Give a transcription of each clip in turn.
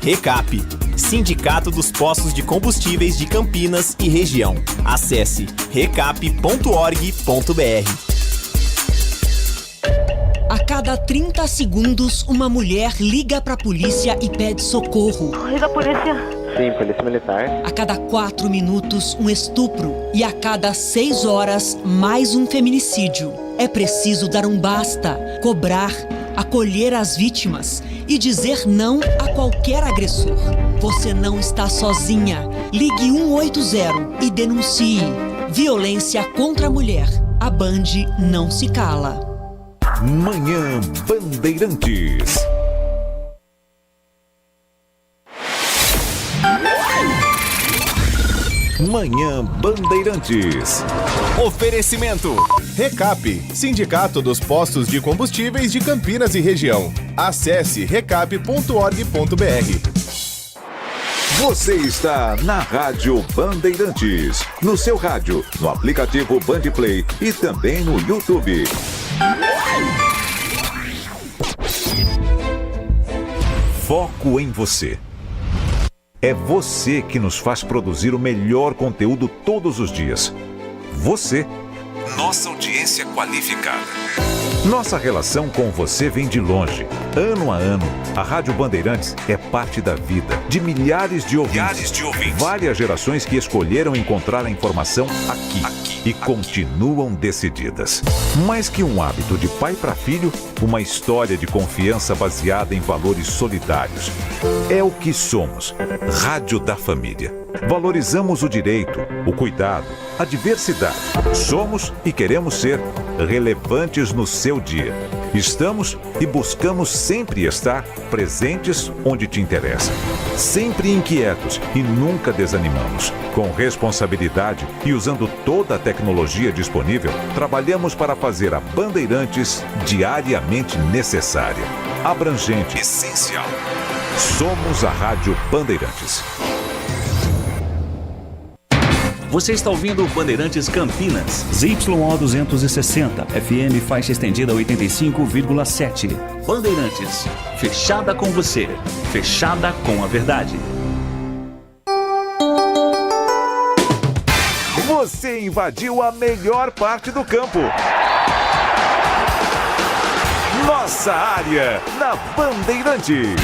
Recap, Sindicato dos Postos de Combustíveis de Campinas e Região. Acesse recap.org.br. A cada 30 segundos, uma mulher liga pra polícia e pede socorro. Liga a polícia. Sim, polícia militar. A cada 4 minutos, um estupro. E a cada 6 horas, mais um feminicídio. É preciso dar um basta, cobrar, acolher as vítimas e dizer não a qualquer agressor. Você não está sozinha. Ligue 180 e denuncie. Violência contra a mulher. A Band não se cala. Manhã Bandeirantes. Manhã Bandeirantes. Oferecimento. Recap, Sindicato dos Postos de Combustíveis de Campinas e Região. Acesse recap.org.br. Você está na Rádio Bandeirantes. No seu rádio, no aplicativo Bandplay e também no YouTube. Foco em você. É você que nos faz produzir o melhor conteúdo todos os dias. Você, nossa audiência qualificada. Nossa relação com você vem de longe. Ano a ano, a Rádio Bandeirantes é parte da vida de milhares de ouvintes. Várias gerações que escolheram encontrar a informação aqui. Continuam decididas. Mais que um hábito de pai para filho, uma história de confiança baseada em valores solidários. É o que somos. Rádio da Família. Valorizamos o direito, o cuidado, a diversidade. Somos e queremos ser relevantes no seu dia. Estamos e buscamos sempre estar presentes onde te interessa. Sempre inquietos e nunca desanimamos. Com responsabilidade e usando toda a tecnologia disponível, trabalhamos para fazer a Bandeirantes diariamente necessária, abrangente, essencial. Somos a Rádio Bandeirantes. Você está ouvindo Bandeirantes Campinas. ZYO 260, FM faixa estendida 85,7. Bandeirantes, fechada com você, fechada com a verdade. Você invadiu a melhor parte do campo. Nossa área, na Bandeirantes.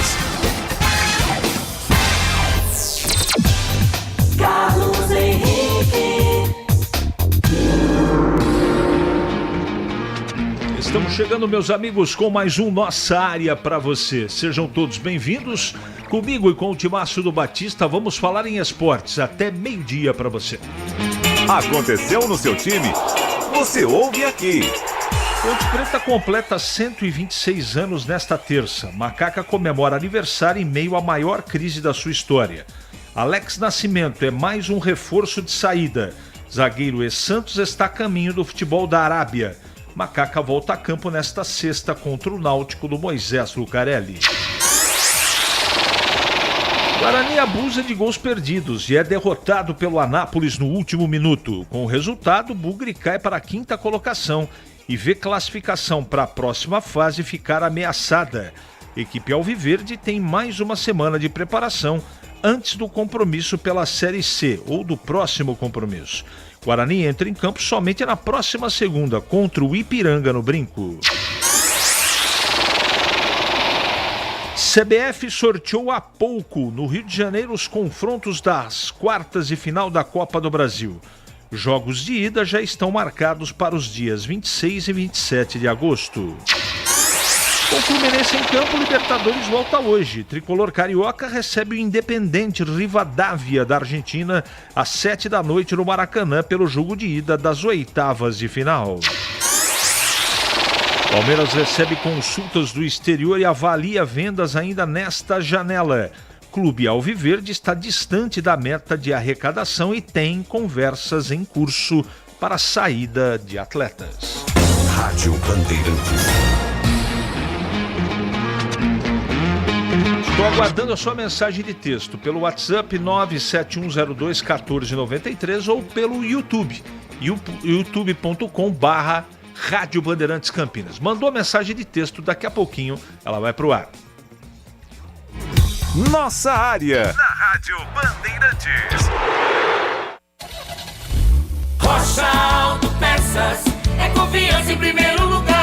Carlos Henrique. Estamos chegando, meus amigos, com mais um Nossa Área para você. Sejam todos bem-vindos. Comigo e com o Timácio do Batista, vamos falar em esportes até meio-dia para você. Aconteceu no seu time? Você ouve aqui. Ponte Preta completa 126 anos nesta terça. Macaca comemora aniversário em meio à maior crise da sua história. Alex Nascimento é mais um reforço de saída. Zagueiro E. Santos está a caminho do futebol da Arábia. Macaca volta a campo nesta sexta contra o Náutico do Moisés Lucarelli. Guarani abusa de gols perdidos e é derrotado pelo Anápolis no último minuto. Com o resultado, Bugre cai para a 5ª colocação e vê classificação para a próxima fase ficar ameaçada. Equipe Alviverde tem mais uma semana de preparação antes do compromisso pela Série C, ou do próximo compromisso. Guarani entra em campo somente na próxima segunda, contra o Ipiranga no Brinco. CBF sorteou há pouco, no Rio de Janeiro, os confrontos das quartas de final da Copa do Brasil. Jogos de ida já estão marcados para os dias 26 e 27 de agosto. Com o Fluminense em campo, o Libertadores volta hoje. Tricolor carioca recebe o Independente Rivadavia da Argentina às 7 da noite no Maracanã pelo jogo de ida das oitavas de final. Palmeiras recebe consultas do exterior e avalia vendas ainda nesta janela. Clube Alviverde está distante da meta de arrecadação e tem conversas em curso para a saída de atletas. Rádio Bandeirantes. Estou aguardando a sua mensagem de texto pelo WhatsApp 971021493 ou pelo YouTube, youtube.com/Rádio Bandeirantes Campinas. Mandou a mensagem de texto, daqui a pouquinho ela vai pro ar. Nossa Área, na Rádio Bandeirantes. Rocha Autopeças é confiança em primeiro lugar.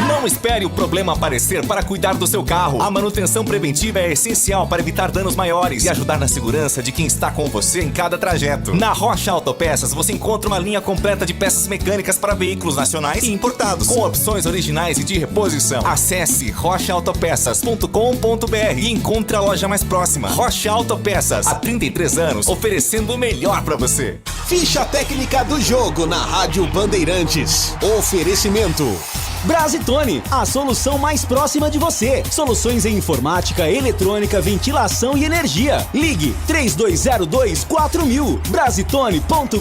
Não espere o problema aparecer para cuidar do seu carro. A manutenção preventiva é essencial para evitar danos maiores e ajudar na segurança de quem está com você em cada trajeto. Na Rocha Autopeças você encontra uma linha completa de peças mecânicas para veículos nacionais e importados, com opções originais e de reposição. Acesse rochaautopeças.com.br e encontre a loja mais próxima. Rocha Autopeças, há 33 anos, oferecendo o melhor para você. Ficha técnica do jogo na Rádio Bandeirantes. Oferecimento Brasitone, a solução mais próxima de você. Soluções em informática, eletrônica, ventilação e energia. Ligue 3202-4000. Brasitone.com.br.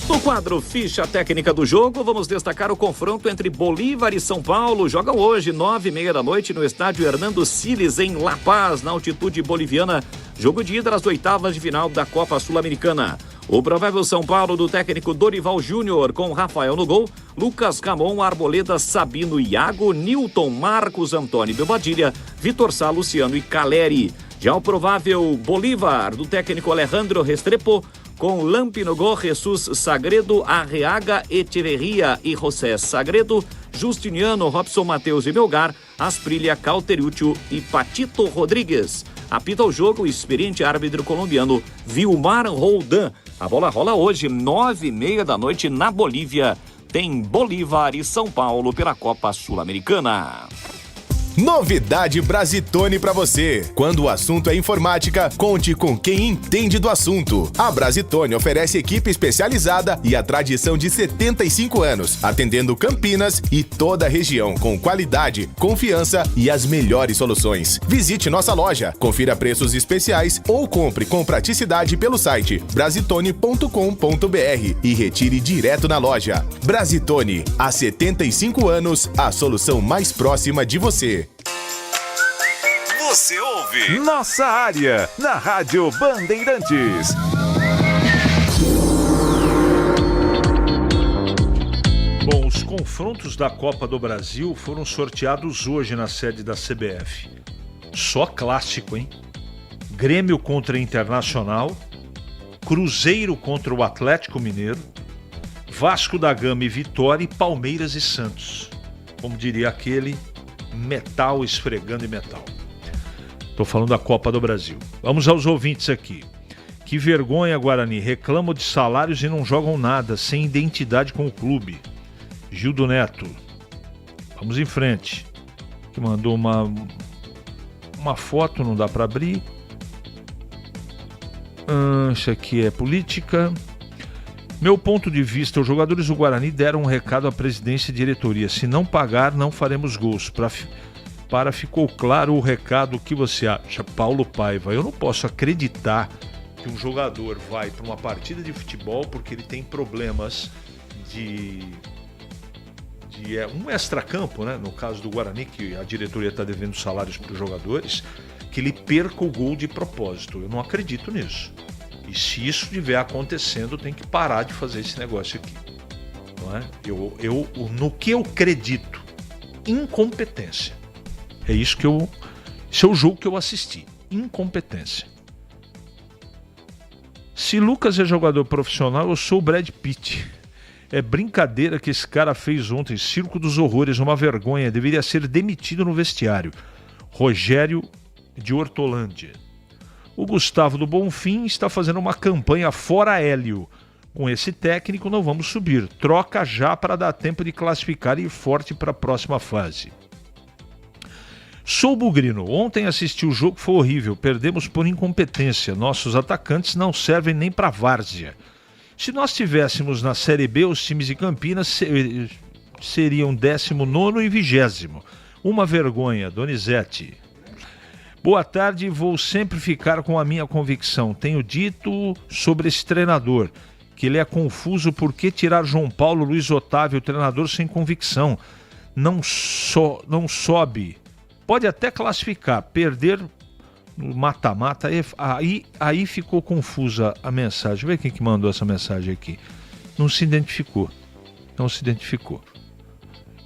No quadro Ficha Técnica do Jogo, vamos destacar o confronto entre Bolívar e São Paulo. Jogam hoje, 9h30 da noite, no estádio Hernando Siles, em La Paz, na altitude boliviana. Jogo de ida das oitavas de final da Copa Sul-Americana. O provável São Paulo do técnico Dorival Júnior, com Rafael no gol, Lucas Ramon, Arboleda, Sabino, Iago, Nilton, Marcos, Antônio Bobadilha, Vitor Sá, Luciano e Caleri. Já o provável Bolívar do técnico Alejandro Restrepo, com Lampi no gol, Jesus Sagredo, Arreaga, Echeverria e José Sagredo, Justiniano, Robson Mateus e Melgar, Asprilha, Cauteriúcio e Patito Rodrigues. Apita o jogo o experiente árbitro colombiano Vilmar Roldan. A bola rola hoje, 9h30 da noite, na Bolívia. Tem Bolívar e São Paulo pela Copa Sul-Americana. Novidade Brasitone pra você. Quando o assunto é informática, conte com quem entende do assunto. A Brasitone oferece equipe especializada e a tradição de 75 anos, atendendo Campinas e toda a região com qualidade, confiança e as melhores soluções. Visite nossa loja, confira preços especiais ou compre com praticidade pelo site brasitone.com.br e retire direto na loja. Brasitone, há 75 anos, a solução mais próxima de você. Você ouve Nossa Área, na Rádio Bandeirantes. Bom, os confrontos da Copa do Brasil foram sorteados hoje na sede da CBF. Só clássico, hein? Grêmio contra Internacional, Cruzeiro contra o Atlético Mineiro, Vasco da Gama e Vitória e Palmeiras e Santos. Como diria aquele, metal esfregando em metal. Estou falando da Copa do Brasil. Vamos aos ouvintes aqui. Que vergonha, Guarani. Reclamam de salários e não jogam nada, sem identidade com o clube. Gildo Neto. Vamos em frente. Que mandou uma foto, não dá para abrir. Isso aqui é política. Meu ponto de vista, os jogadores do Guarani deram um recado à presidência e diretoria. Se não pagar, não faremos gols. Para ficou claro o recado. O que você acha? Paulo Paiva. Eu não posso acreditar que um jogador vai para uma partida de futebol porque ele tem problemas de um extracampo, né? No caso do Guarani, que a diretoria está devendo salários para os jogadores, que ele perca o gol de propósito. Eu não acredito nisso. E se isso estiver acontecendo, tem que parar de fazer esse negócio aqui. Não é? No que eu acredito, incompetência. É isso que esse é o jogo que eu assisti. Incompetência. Se Lucas é jogador profissional, eu sou o Brad Pitt. É brincadeira que esse cara fez ontem. Circo dos horrores, uma vergonha. Deveria ser demitido no vestiário. Rogério de Hortolândia. O Gustavo do Bonfim está fazendo uma campanha fora Hélio. Com esse técnico não vamos subir. Troca já para dar tempo de classificar e ir forte para a próxima fase. Sou bugrino. Ontem assisti o jogo, foi horrível. Perdemos por incompetência. Nossos atacantes não servem nem para várzea. Se nós tivéssemos na Série B, os times de Campinas seriam 19º e 20º. Uma vergonha, Donizete. Boa tarde, vou sempre ficar com a minha convicção. Tenho dito sobre esse treinador, que ele é confuso. Por que tirar João Paulo, Luiz Otávio, treinador sem convicção? Não sobe. Pode até classificar, perder no mata-mata, aí ficou confusa a mensagem. Vê quem que mandou essa mensagem aqui. Não se identificou.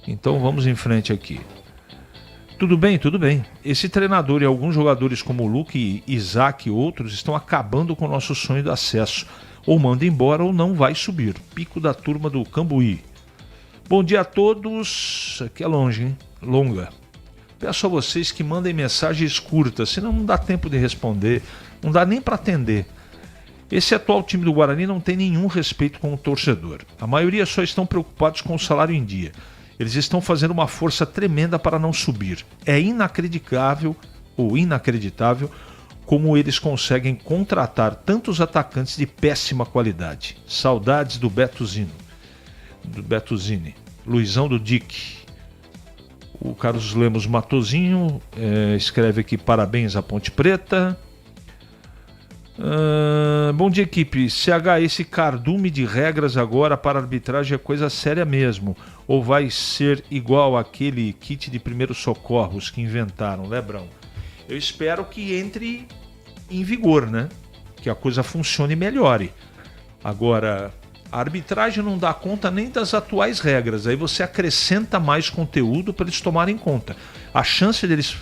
Então vamos em frente aqui. Tudo bem, tudo bem. Esse treinador e alguns jogadores como o Luque, Isaac e outros estão acabando com o nosso sonho de acesso. Ou manda embora ou não vai subir. Pico da turma do Cambuí. Bom dia a todos. Aqui é longe, hein? Longa. Peço a vocês que mandem mensagens curtas, senão não dá tempo de responder, não dá nem para atender. Esse atual time do Guarani não tem nenhum respeito com o torcedor. A maioria só estão preocupados com o salário em dia. Eles estão fazendo uma força tremenda para não subir. É inacreditável como eles conseguem contratar tantos atacantes de péssima qualidade. Saudades do Betuzini. Luizão do Dick. O Carlos Lemos Matozinho escreve aqui: parabéns à Ponte Preta. Bom dia, equipe. CH, esse cardume de regras agora para arbitragem é coisa séria mesmo? Ou vai ser igual aquele kit de primeiros socorros que inventaram, Lebrão? Eu espero que entre em vigor, né? Que a coisa funcione e melhore. Agora, a arbitragem não dá conta nem das atuais regras. Aí você acrescenta mais conteúdo para eles tomarem conta. A chance deles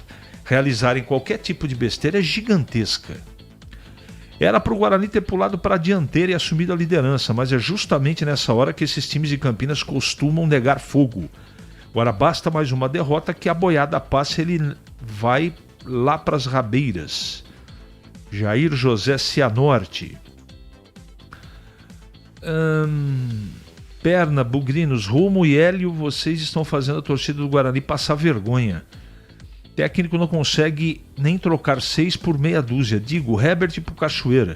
realizarem qualquer tipo de besteira é gigantesca. Era para o Guarani ter pulado para a dianteira e assumido a liderança, mas é justamente nessa hora que esses times de Campinas costumam negar fogo. Agora basta mais uma derrota que a boiada passa e ele vai lá para as rabeiras. Jair José Cianorte. Perna, Bugrinos, Rumo e Hélio, vocês estão fazendo a torcida do Guarani passar vergonha. Técnico não consegue nem trocar 6 por meia dúzia. Digo, Herbert pro Cachoeira.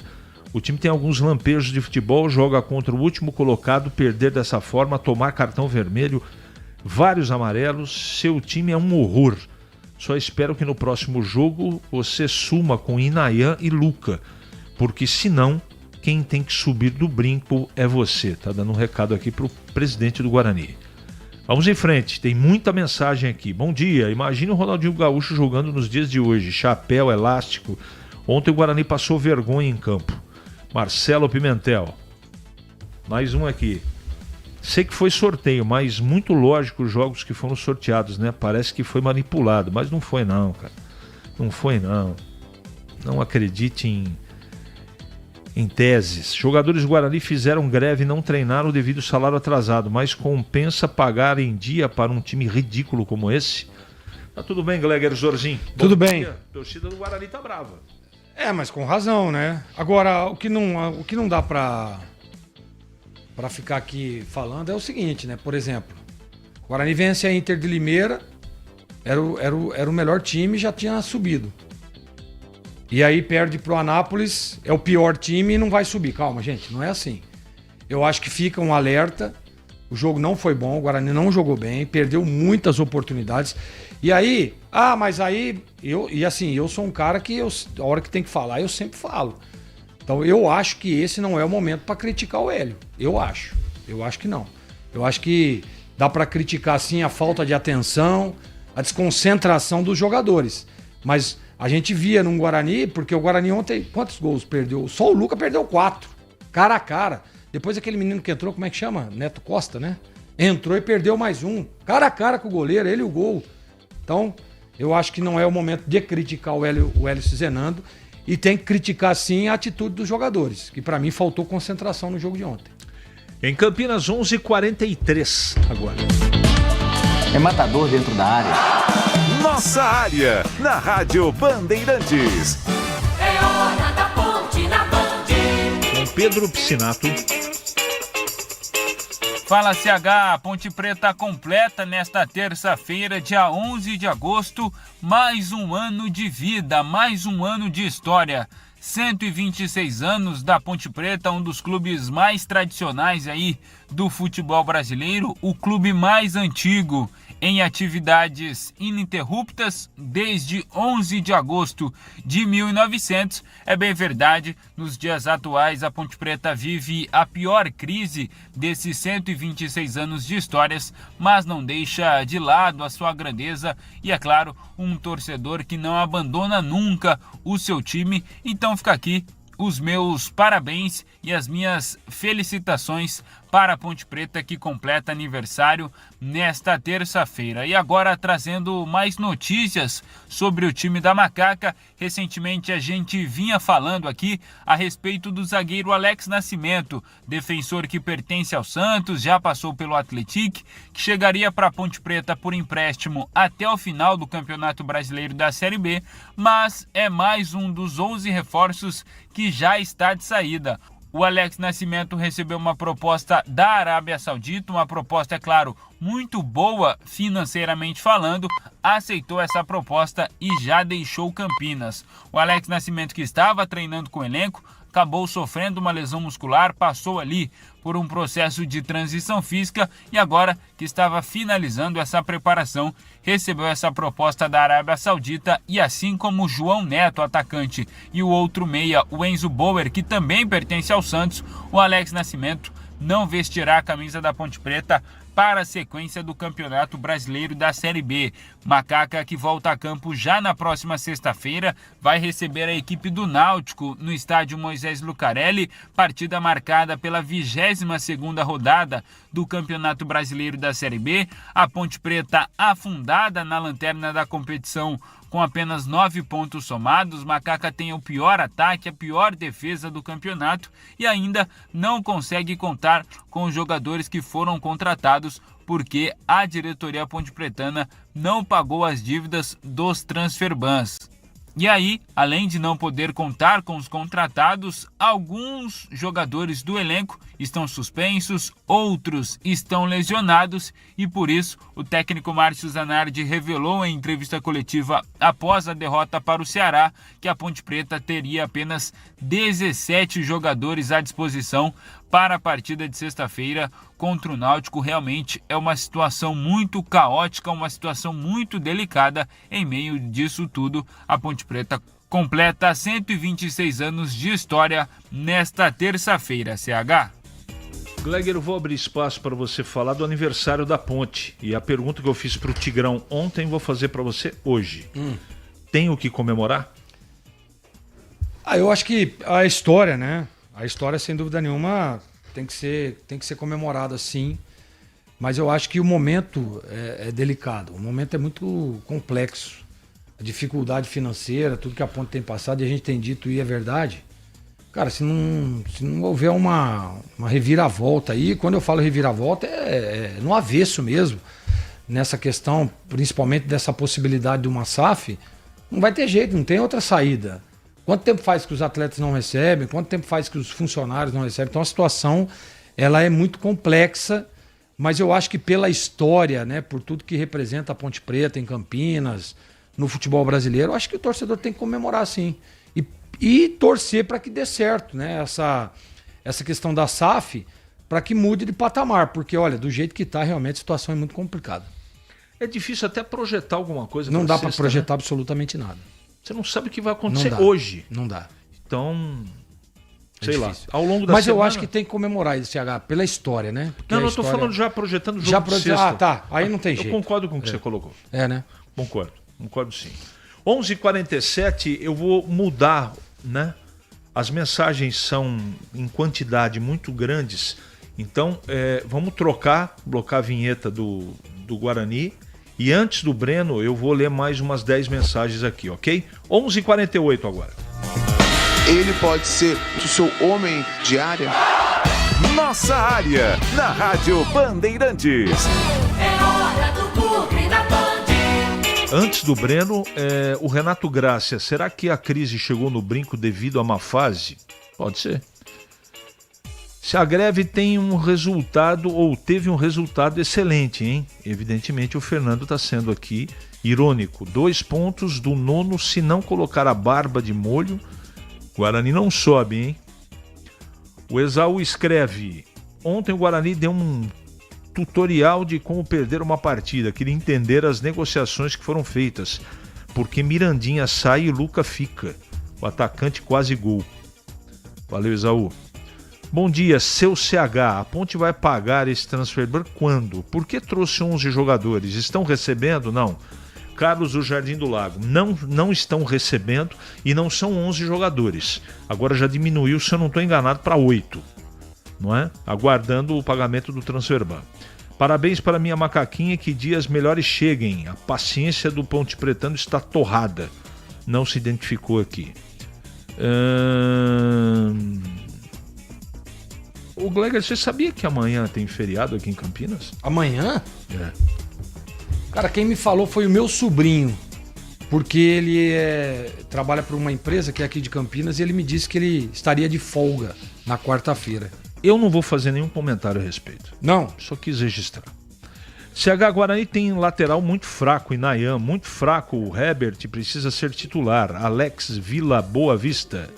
O time tem alguns lampejos de futebol, joga contra o último colocado, perder dessa forma, tomar cartão vermelho, vários amarelos, seu time é um horror. Só espero que no próximo jogo você suma com Inayan e Luca, porque senão quem tem que subir do brinco é você. Tá dando um recado aqui pro presidente do Guarani. Vamos em frente, tem muita mensagem aqui. Bom dia, imagine o Ronaldinho Gaúcho jogando nos dias de hoje. Chapéu, elástico. Ontem o Guarani passou vergonha em campo. Marcelo Pimentel. Mais um aqui. Sei que foi sorteio, mas muito lógico os jogos que foram sorteados, né? Parece que foi manipulado, mas não foi não, cara. Não foi não. Não acredite em teses. Jogadores do Guarani fizeram greve e não treinaram devido ao salário atrasado, mas compensa pagar em dia para um time ridículo como esse? Tá tudo bem, Gleger Zorzinho? Tudo bem. A torcida do Guarani tá brava. Mas com razão, né? Agora, o que não dá pra ficar aqui falando é o seguinte, né? Por exemplo, o Guarani vence a Inter de Limeira, era o melhor time e já tinha subido. E aí perde pro Anápolis, é o pior time e não vai subir. Calma, gente, não é assim. Eu acho que fica um alerta. O jogo não foi bom, o Guarani não jogou bem, perdeu muitas oportunidades. E aí, mas aí, eu sou um cara que a hora que tem que falar, eu sempre falo. Então eu acho que esse não é o momento para criticar o Hélio. Eu acho que não. Eu acho que dá para criticar sim a falta de atenção, a desconcentração dos jogadores. Mas a gente via no Guarani, porque o Guarani ontem, quantos gols perdeu? Só o Luca perdeu 4, cara a cara. Depois aquele menino que entrou, como é que chama? Neto Costa, né? Entrou e perdeu mais um, cara a cara com o goleiro, ele e o gol. Então, eu acho que não é o momento de criticar o Hélio Zenando, e tem que criticar sim a atitude dos jogadores, que para mim faltou concentração no jogo de ontem. Em Campinas, 11h43 agora. É matador dentro da área. Nossa área, na Rádio Bandeirantes. É hora da Ponte na Band. Com Pedro Piscinato. Fala CH, Ponte Preta completa nesta terça-feira, dia 11 de agosto, mais um ano de vida, mais um ano de história. 126 anos da Ponte Preta, um dos clubes mais tradicionais aí do futebol brasileiro, o clube mais antigo em atividades ininterruptas desde 11 de agosto de 1900. É bem verdade, nos dias atuais a Ponte Preta vive a pior crise desses 126 anos de histórias, mas não deixa de lado a sua grandeza e, é claro, um torcedor que não abandona nunca o seu time. Então fica aqui os meus parabéns e as minhas felicitações para a Ponte Preta, que completa aniversário nesta terça-feira. E agora trazendo mais notícias sobre o time da Macaca. Recentemente a gente vinha falando aqui a respeito do zagueiro Alex Nascimento, defensor que pertence ao Santos, já passou pelo Atlético, que chegaria para a Ponte Preta por empréstimo até o final do Campeonato Brasileiro da Série B, mas é mais um dos 11 reforços que já está de saída. O Alex Nascimento recebeu uma proposta da Arábia Saudita, uma proposta, é claro, muito boa financeiramente falando, aceitou essa proposta e já deixou Campinas. O Alex Nascimento, que estava treinando com o elenco, acabou sofrendo uma lesão muscular, passou ali por um processo de transição física e agora que estava finalizando essa preparação, recebeu essa proposta da Arábia Saudita e assim como o João Neto, atacante, e o outro meia, o Enzo Bauer, que também pertence ao Santos, o Alex Nascimento não vestirá a camisa da Ponte Preta para a sequência do Campeonato Brasileiro da Série B. Macaca, que volta a campo já na próxima sexta-feira, vai receber a equipe do Náutico no estádio Moisés Lucarelli, partida marcada pela 22ª rodada do Campeonato Brasileiro da Série B. A Ponte Preta afundada na lanterna da competição com apenas 9 pontos somados. Macaca tem o pior ataque, a pior defesa do campeonato e ainda não consegue contar com os jogadores que foram contratados porque a diretoria ponte-pretana não pagou as dívidas dos transferbans. E aí, além de não poder contar com os contratados, alguns jogadores do elenco estão suspensos, outros estão lesionados e por isso o técnico Márcio Zanardi revelou em entrevista coletiva após a derrota para o Ceará que a Ponte Preta teria apenas 17 jogadores à disposição para a partida de sexta-feira contra o Náutico. Realmente é uma situação muito caótica, uma situação muito delicada. Em meio disso tudo, a Ponte Preta completa 126 anos de história nesta terça-feira, CH. Gleger, eu vou abrir espaço para você falar do aniversário da Ponte. E a pergunta que eu fiz para o Tigrão ontem, vou fazer para você hoje. Tem o que comemorar? Eu acho que a história, né? A história, sem dúvida nenhuma, tem que ser comemorada, sim. Mas eu acho que o momento é delicado. O momento é muito complexo. A dificuldade financeira, tudo que a Ponte tem passado, e a gente tem dito e é verdade. Cara, se não houver uma reviravolta aí, quando eu falo reviravolta, é no avesso mesmo. Nessa questão, principalmente dessa possibilidade de uma SAF, não vai ter jeito, não tem outra saída. Quanto tempo faz que os atletas não recebem? Quanto tempo faz que os funcionários não recebem? Então a situação ela é muito complexa, mas eu acho que pela história, né, por tudo que representa a Ponte Preta em Campinas, no futebol brasileiro, eu acho que o torcedor tem que comemorar sim. E torcer para que dê certo, né? Essa questão da SAF, para que mude de patamar, porque olha, do jeito que está, realmente a situação é muito complicada. É difícil até projetar alguma coisa. Não dá para projetar, né? Absolutamente nada. Você não sabe o que vai acontecer hoje. Não dá. Então, sei difícil. Lá, ao longo da Mas semana... eu acho que tem que comemorar isso, CH, pela história, né? Porque não, eu tô falando já projetando o jogo já de sexta. tá. Aí não tem jeito. Eu concordo com o que você colocou. É, né? Concordo sim. 11h47, eu vou mudar, né? As mensagens são em quantidade muito grandes, então vamos trocar a vinheta do Guarani. E antes do Breno, eu vou ler mais umas 10 mensagens aqui, ok? 11h48 agora. Ele pode ser o seu homem de área? Nossa área, na Rádio Bandeirantes. É hora do Bugre da Band. Antes do Breno, o Renato Grácia, será que a crise chegou no brinco devido a má fase? Pode ser. Se a greve tem um resultado ou teve um resultado excelente, hein? Evidentemente o Fernando está sendo aqui irônico. 2 pontos do nono, se não colocar a barba de molho, Guarani não sobe, hein? O Esaú escreve, ontem o Guarani deu um tutorial de como perder uma partida, queria entender as negociações que foram feitas, porque Mirandinha sai e Luca fica, o atacante quase gol. Valeu, Esaú. Bom dia, seu CH, a Ponte vai pagar esse transfer quando? Por que trouxe 11 jogadores? Estão recebendo? Não. Carlos do Jardim do Lago, não estão recebendo e não são 11 jogadores. Agora já diminuiu, se eu não estou enganado, para 8. não é? Aguardando o pagamento do Transferban. Parabéns para minha macaquinha, que dias melhores cheguem. A paciência do Ponte Pretano está torrada. Não se identificou aqui. O Gleger, você sabia que amanhã tem feriado aqui em Campinas? Amanhã? É. Cara, quem me falou foi o meu sobrinho. Porque ele trabalha para uma empresa que é aqui de Campinas e ele me disse que ele estaria de folga na quarta-feira. Eu não vou fazer nenhum comentário a respeito. Não? Só quis registrar. CH Guarani tem lateral muito fraco, Inayan, muito fraco. O Herbert precisa ser titular. Alex Vila Boa Vista.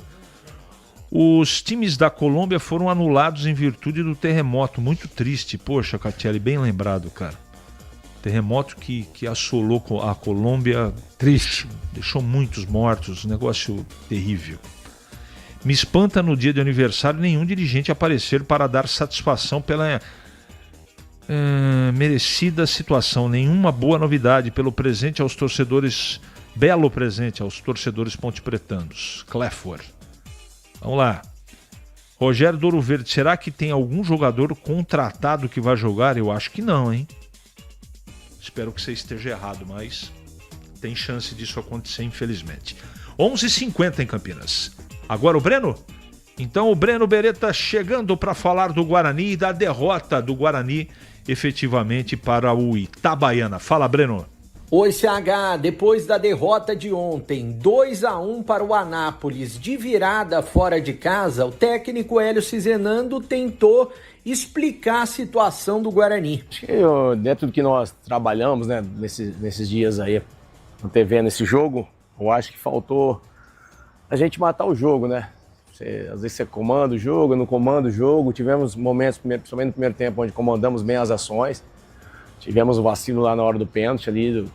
Os times da Colômbia foram anulados em virtude do terremoto. Muito triste. Poxa, Catiele, bem lembrado, cara. Terremoto que assolou a Colômbia. Triste. Deixou muitos mortos. Negócio terrível. Me espanta no dia de aniversário nenhum dirigente aparecer para dar satisfação pela merecida situação. Nenhuma boa novidade pelo presente aos torcedores. Belo presente aos torcedores pontepretanos. Cleford. Vamos lá. Rogério Douro Verde, será que tem algum jogador contratado que vai jogar? Eu acho que não, hein? Espero que você esteja errado, mas tem chance disso acontecer, infelizmente. 11h50 em Campinas. Agora o Breno? Então o Breno Beretta chegando para falar do Guarani e da derrota do Guarani efetivamente para o Itabaiana. Fala, Breno. Oi, CH. Depois da derrota de ontem, 2-1 para o Anápolis, de virada fora de casa, o técnico Hélio Cizenando tentou explicar a situação do Guarani. Acho que dentro do que nós trabalhamos, né, nesses dias aí, antevendo esse jogo, eu acho que faltou a gente matar o jogo, né? Às vezes você comanda o jogo, não comanda o jogo. Tivemos momentos, principalmente no primeiro tempo, onde comandamos bem as ações. Tivemos o vacilo lá na hora do pênalti ali,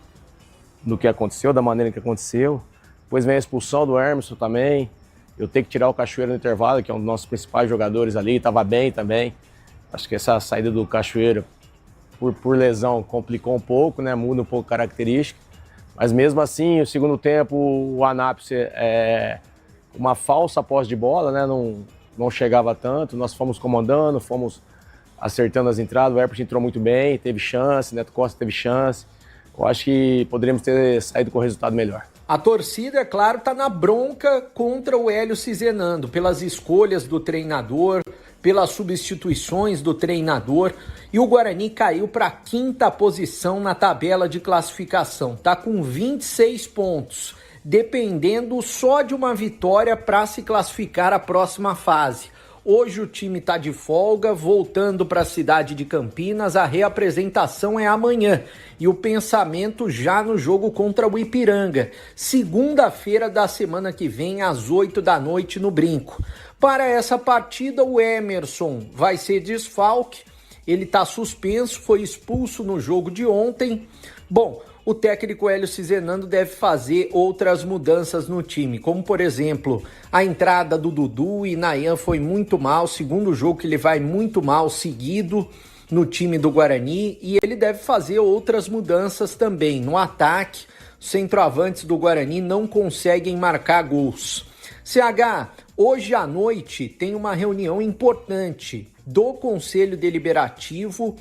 do que aconteceu, da maneira que aconteceu. Depois vem a expulsão do Hermeson também. Eu tenho que tirar o Cachoeira no intervalo, que é um dos nossos principais jogadores ali, estava bem também. Acho que essa saída do Cachoeira por lesão complicou um pouco, né? Muda um pouco a característica. Mas mesmo assim, o segundo tempo, o Anápolis uma falsa posse de bola, né? Não chegava tanto. Nós fomos comandando, fomos acertando as entradas. O Herbert entrou muito bem, teve chance, Neto Costa teve chance. Eu acho que poderíamos ter saído com um resultado melhor. A torcida, é claro, está na bronca contra o Hélio Cizenando, pelas escolhas do treinador, pelas substituições do treinador, e o Guarani caiu para a 5ª posição na tabela de classificação. Está com 26 pontos, dependendo só de uma vitória para se classificar à próxima fase. Hoje o time está de folga, voltando para a cidade de Campinas. A reapresentação é amanhã e o pensamento já no jogo contra o Ipiranga, segunda-feira da semana que vem, às 20h no Brinco. Para essa partida, o Emerson vai ser desfalque, ele está suspenso, foi expulso no jogo de ontem. Bom, o técnico Hélio Cizenando deve fazer outras mudanças no time, como, por exemplo, a entrada do Dudu e Nayan foi muito mal, segundo jogo que ele vai muito mal seguido no time do Guarani, e ele deve fazer outras mudanças também. No ataque, os centroavantes do Guarani não conseguem marcar gols. CH, hoje à noite tem uma reunião importante do Conselho Deliberativo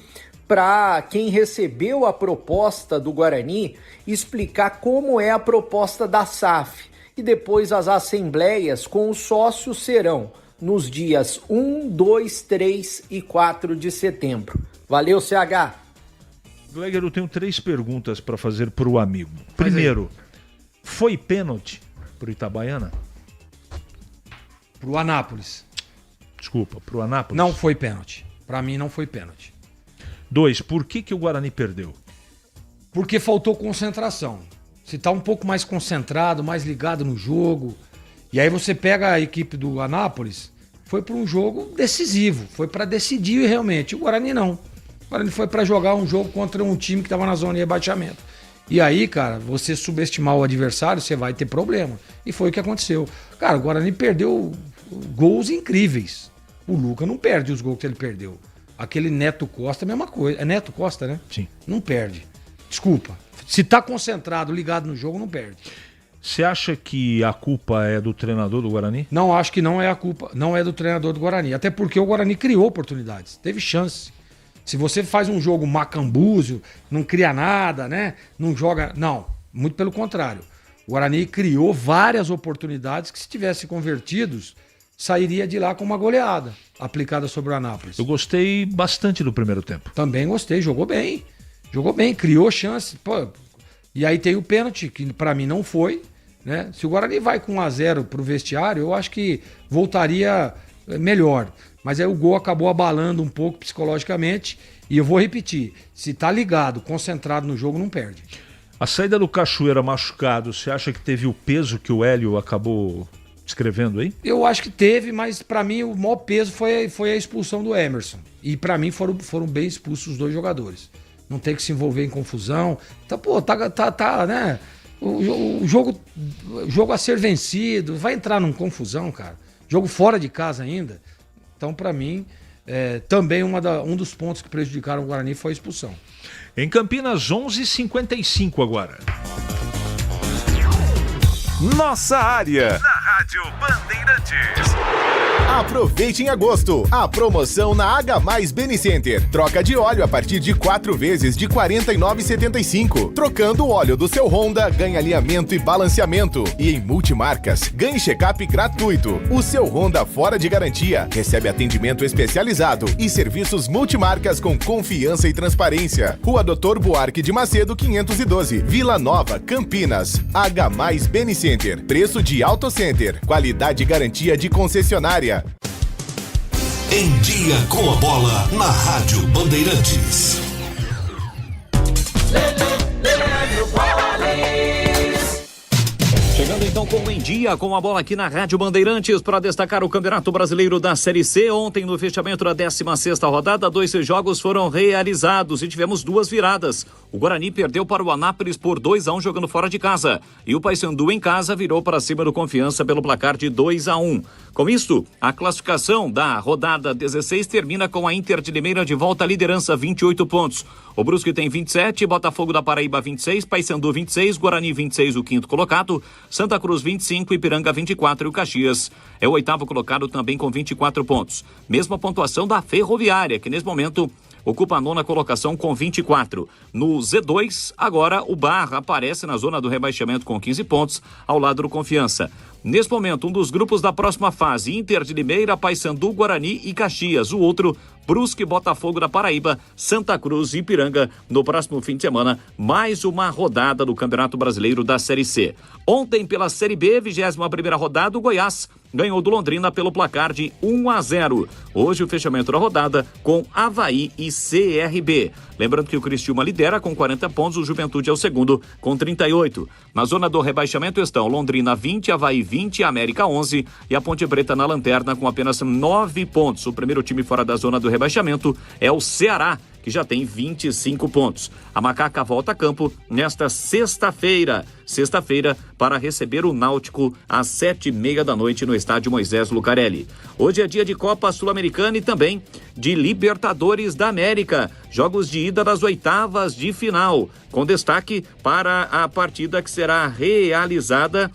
para quem recebeu a proposta do Guarani explicar como é a proposta da SAF. E depois as assembleias com os sócios serão nos dias 1, 2, 3 e 4 de setembro. Valeu, CH! Gleger, eu tenho 3 perguntas para fazer para o amigo. Primeiro, foi pênalti para o Itabaiana? Para o Anápolis. Desculpa, para o Anápolis? Não foi pênalti. Para mim não foi pênalti. 2, por que o Guarani perdeu? Porque faltou concentração. Se está um pouco mais concentrado, mais ligado no jogo, e aí você pega a equipe do Anápolis, foi para um jogo decisivo, foi para decidir realmente. O Guarani não. O Guarani foi para jogar um jogo contra um time que estava na zona de rebaixamento. E aí, cara, você subestimar o adversário, você vai ter problema. E foi o que aconteceu. Cara, o Guarani perdeu gols incríveis. O Luca não perde os gols que ele perdeu. Aquele Neto Costa, a mesma coisa. É Neto Costa, né? Sim. Não perde. Desculpa. Se tá concentrado, ligado no jogo, não perde. Você acha que a culpa é do treinador do Guarani? Não, acho que não é a culpa, não é do treinador do Guarani. Até porque o Guarani criou oportunidades, teve chance. Se você faz um jogo macambúzio, não cria nada, né? Não joga... Não, muito pelo contrário. O Guarani criou várias oportunidades que, se tivesse convertidos, sairia de lá com uma goleada aplicada sobre o Anápolis. Eu gostei bastante do primeiro tempo. Também gostei, jogou bem. Jogou bem, criou chance. Pô, e aí tem o pênalti, que pra mim não foi, né? Se o Guarani vai com 1-0 pro vestiário, eu acho que voltaria melhor. Mas aí o gol acabou abalando um pouco psicologicamente. E eu vou repetir, se tá ligado, concentrado no jogo, não perde. A saída do Cachoeira machucado, você acha que teve o peso que o Hélio acabou descrevendo aí? Eu acho que teve, mas pra mim o maior peso foi a expulsão do Emerson. E pra mim foram bem expulsos os dois jogadores. Não tem que se envolver em confusão. Então, pô, tá, né? O jogo a ser vencido, vai entrar numa confusão, cara. Jogo fora de casa ainda. Então, pra mim, também um dos pontos que prejudicaram o Guarani foi a expulsão. Em Campinas, 11h55 agora. Nossa área. Na Rádio Bandeirantes. Aproveite em agosto a promoção na H+ Benicenter. Troca de óleo a partir de 4 vezes de R$ 49,75. Trocando o óleo do seu Honda, ganha alinhamento e balanceamento. E em multimarcas, ganhe check-up gratuito. O seu Honda fora de garantia recebe atendimento especializado e serviços multimarcas com confiança e transparência. Rua Doutor Buarque de Macedo, 512, Vila Nova, Campinas. H+ Benicenter. Preço de Auto Center. Qualidade e garantia de concessionária. Em Dia com a Bola, na Rádio Bandeirantes. Chegando então com o Em Dia com a Bola aqui na Rádio Bandeirantes para destacar o Campeonato Brasileiro da Série C. Ontem, no fechamento da 16ª rodada, 2 jogos foram realizados e tivemos 2 viradas. O Guarani perdeu para o Anápolis por 2-1 jogando fora de casa. E o Paysandu em casa virou para cima do Confiança pelo placar de 2-1. Com isto, a classificação da rodada 16 termina com a Inter de Limeira de volta à liderança, 28 pontos. O Brusque tem 27, Botafogo da Paraíba 26, Paysandu 26, Guarani 26, o 5º colocado, Santa Cruz 25, Ipiranga 24 e o Caxias é o 8º colocado também com 24 pontos. Mesma pontuação da Ferroviária, que nesse momento ocupa a 9ª colocação com 24. No Z2, agora o Barra aparece na zona do rebaixamento com 15 pontos, ao lado do Confiança. Nesse momento, um dos grupos da próxima fase, Inter de Limeira, Paysandu, Guarani e Caxias. O outro, Brusque, Botafogo da Paraíba, Santa Cruz e Ipiranga. No próximo fim de semana, mais uma rodada do Campeonato Brasileiro da Série C. Ontem, pela Série B, 21ª rodada, o Goiás ganhou do Londrina pelo placar de 1-0. Hoje, o fechamento da rodada com Avaí e CRB. Lembrando que o Criciúma lidera com 40 pontos, o Juventude é o segundo com 38. Na zona do rebaixamento estão Londrina 20, Avaí 20, América 11 e a Ponte Preta na lanterna com apenas 9 pontos. O primeiro time fora da zona do rebaixamento é o Ceará, que já tem 25 pontos. A Macaca volta a campo nesta sexta-feira para receber o Náutico às 7h30 da noite no estádio Moisés Lucarelli. Hoje é dia de Copa Sul-Americana e também de Libertadores da América. Jogos de ida das 8ª de final, com destaque para a partida que será realizada.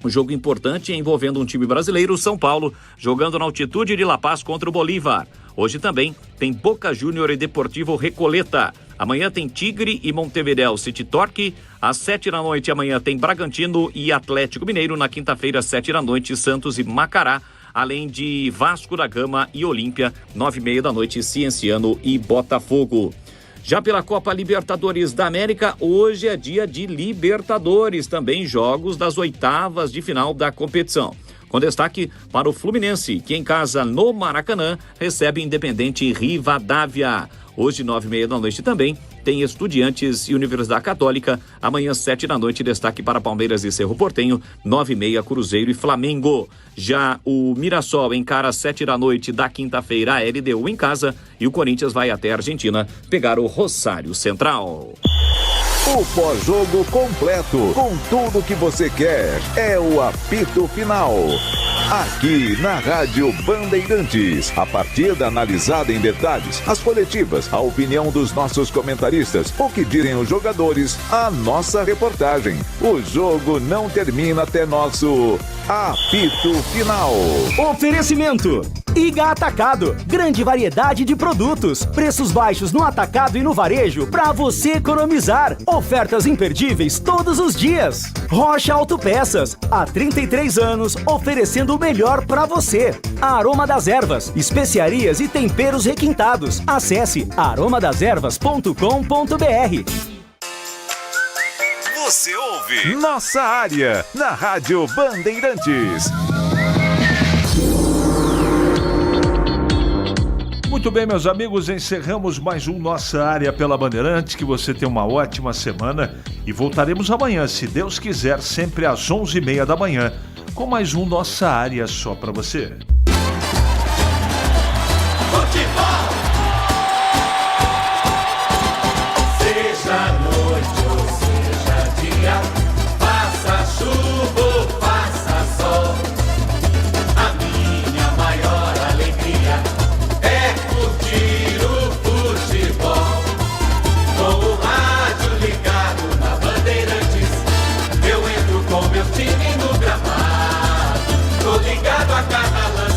Um jogo importante envolvendo um time brasileiro, São Paulo, jogando na altitude de La Paz contra o Bolívar. Hoje também tem Boca Júnior e Deportivo Recoleta. Amanhã tem Tigre e Montevideo City Torque. Às 7 da noite amanhã tem Bragantino e Atlético Mineiro. Na quinta-feira, 7 da noite, Santos e Macará. Além de Vasco da Gama e Olímpia, 9h30 da noite, Cienciano e Botafogo. Já pela Copa Libertadores da América, hoje é dia de Libertadores, também jogos das 8ª de final da competição. Com destaque para o Fluminense, que em casa no Maracanã recebe Independente Rivadavia. Hoje, 9h30 da noite também, tem Estudiantes e Universidade Católica. Amanhã, 7 da noite, destaque para Palmeiras e Cerro Porteño. 9h30, Cruzeiro e Flamengo. Já o Mirassol encara às 7 da noite da quinta-feira a LDU em casa. E o Corinthians vai até a Argentina pegar o Rosário Central. O pós-jogo completo, com tudo que você quer, é o apito final. Aqui na Rádio Bandeirantes, a partida analisada em detalhes, as coletivas, a opinião dos nossos comentaristas, o que direm os jogadores, a nossa reportagem. O jogo não termina até nosso apito final. Oferecimento: Iga Atacado, grande variedade de produtos, preços baixos no atacado e no varejo para você economizar. Ofertas imperdíveis todos os dias. Rocha Autopeças, há 33 anos oferecendo o melhor para você. Aroma das Ervas, especiarias e temperos requintados. Acesse aromadeservas.com.br. Você ouve Nossa Área na Rádio Bandeirantes. Muito bem, meus amigos, encerramos mais um Nossa Área pela Bandeirantes. Que você tenha uma ótima semana e voltaremos amanhã, se Deus quiser, sempre às 11h30 da manhã, com mais um Nossa Área só para você.